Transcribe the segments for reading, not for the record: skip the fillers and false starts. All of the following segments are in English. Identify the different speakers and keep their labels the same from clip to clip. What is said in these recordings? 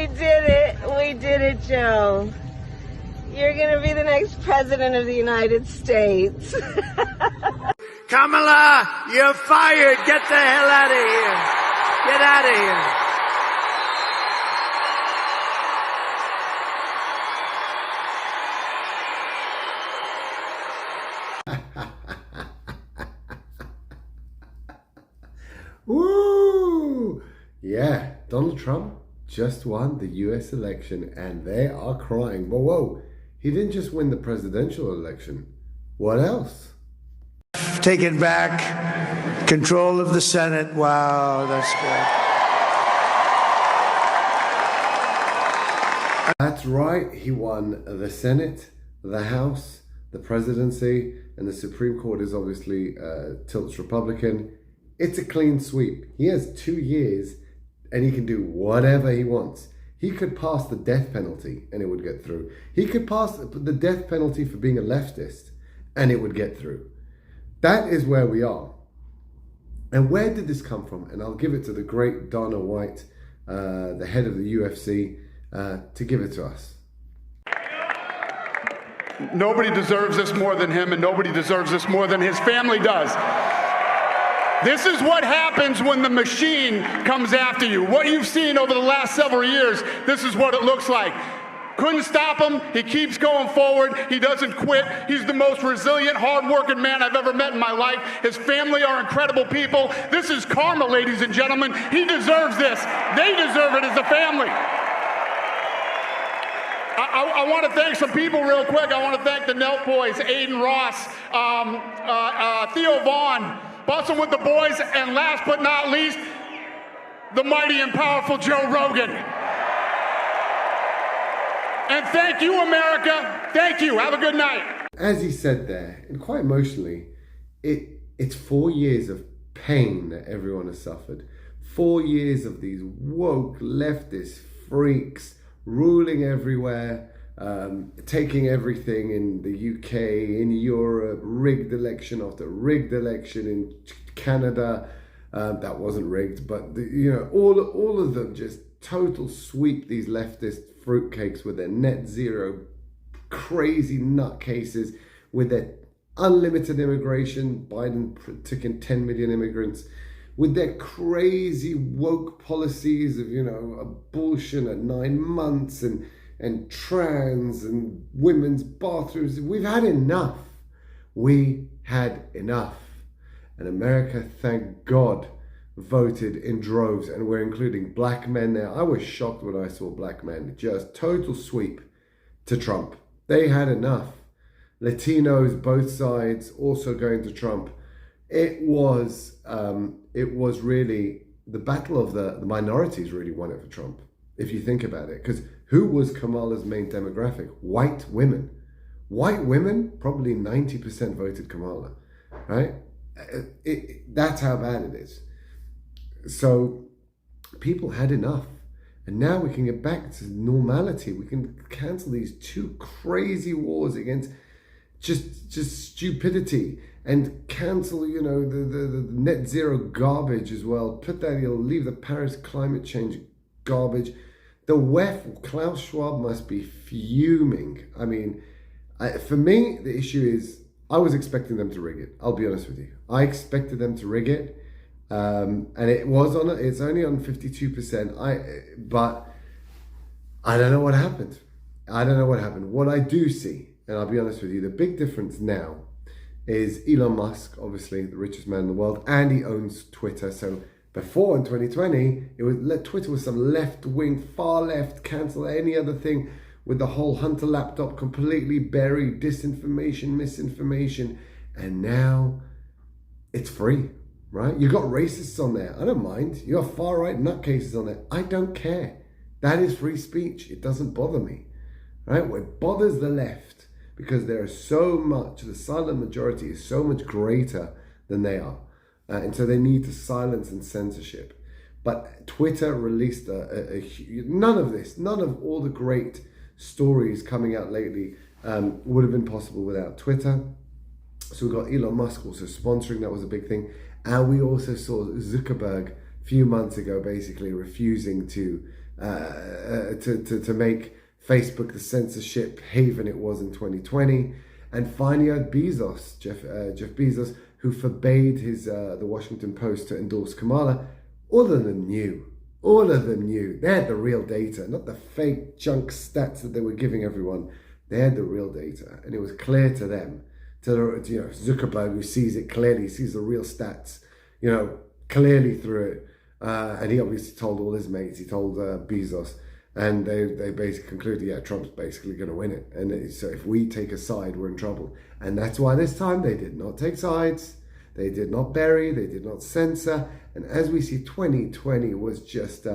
Speaker 1: did it. We did it, Joe. You're going to be the next president of the United States.
Speaker 2: Kamala, you're fired. Get the hell out of here. Get out of here.
Speaker 3: Woo! Yeah, Donald Trump just won the US election and they are crying. But whoa, he didn't just win the presidential election. What else?
Speaker 4: Taking back control of the Senate. Wow, that's good.
Speaker 3: That's right, he won the Senate, the House, the presidency, and the Supreme Court is obviously tilts Republican. It's a clean sweep. He has 2 years and he can do whatever he wants. He could pass the death penalty and it would get through. He could pass the death penalty for being a leftist and it would get through. That is where we are. And where did this come from? And I'll give it to the great Dana White, the head of the UFC, to give it to us.
Speaker 5: Nobody deserves this more than him, and nobody deserves this more than his family does. This is what happens when the machine comes after you. What you've seen over the last several years, this is what it looks like. Couldn't stop him. He keeps going forward. He doesn't quit. He's the most resilient, hard-working man I've ever met in my life. His family are incredible people. This is karma, ladies and gentlemen. He deserves this. They deserve it as a family. I want to thank some people real quick. I want to thank the Nelt Boys, Aiden Ross, Theo Vaughn, Bustin' with the Boys, and last but not least, the mighty and powerful Joe Rogan. And thank you, America. Thank you. Have a good night.
Speaker 3: As he said there, and quite emotionally, it's 4 years of pain that everyone has suffered. 4 years of these woke leftist freaks ruling everywhere, taking everything in the UK, in Europe, rigged election after rigged election in Canada. That wasn't rigged, but all of them just total sweep these leftist fruitcakes with their net zero crazy nutcases, with their unlimited immigration. Biden took in 10 million immigrants. With their crazy woke policies of, abortion at 9 months and trans and women's bathrooms. We've had enough. We had enough. And America, thank God, voted in droves, and we're including black men now. I was shocked when I saw black men. Just total sweep to Trump. They had enough. Latinos, both sides, also going to Trump. It was really the battle of the minorities really won it for Trump, if you think about it. Because who was Kamala's main demographic? White women. White women, probably 90% voted Kamala, right? That's how bad it is. So people had enough. And now we can get back to normality. We can cancel these 2 crazy wars against just stupidity, and cancel, the net zero garbage as well. Put that, leave the Paris climate change garbage. The WEF, Klaus Schwab must be fuming. I mean, for me, the issue is I was expecting them to rig it. I'll be honest with you. I expected them to rig it. And it's only on 52%. But I don't know what happened. What I do see, and I'll be honest with you, the big difference now is Elon Musk, obviously the richest man in the world, and he owns Twitter. So before in 2020, Twitter was some left-wing, far left, cancel any other thing, with the whole Hunter laptop completely buried, disinformation, misinformation, and now it's free, right? You got racists on there. I don't mind. You got far-right nutcases on there. I don't care. That is free speech. It doesn't bother me, right? What bothers the left, because there is so much, the silent majority is so much greater than they are. And so they need to silence and censorship. But Twitter released none of all the great stories coming out lately would have been possible without Twitter. So we got Elon Musk also sponsoring, that was a big thing. And we also saw Zuckerberg a few months ago basically refusing to to make Facebook the censorship haven it was in 2020. And finally, you had Bezos, Jeff Bezos, who forbade the Washington Post to endorse Kamala. All of them knew. All of them knew. They had the real data, not the fake junk stats that they were giving everyone. They had the real data, and it was clear to them, to Zuckerberg, who sees it clearly, sees the real stats, clearly through it. And he obviously told all his mates, he told Bezos, and they basically concluded, yeah, Trump's basically going to win it. And so if we take a side, we're in trouble. And that's why this time they did not take sides. They did not bury, they did not censor. And as we see, 2020 was just,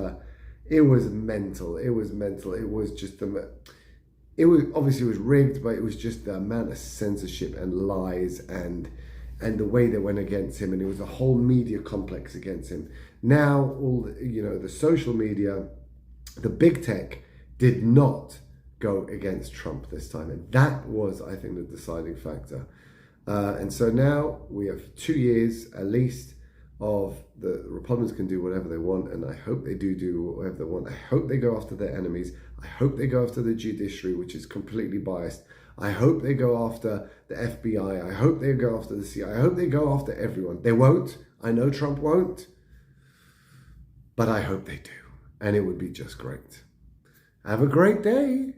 Speaker 3: it was mental. It was mental. It was just, it was rigged, but it was just the amount of censorship and lies and the way they went against him. And it was a whole media complex against him. Now, all the social media, the big tech did not go against Trump this time. And that was, I think, the deciding factor. And so now we have 2 years at least of the Republicans can do whatever they want, and I hope they do whatever they want. I hope they go after their enemies. I hope they go after the judiciary, which is completely biased. I hope they go after the FBI. I hope they go after the CIA. I hope they go after everyone. They won't. I know Trump won't. But I hope they do. And it would be just great. Have a great day.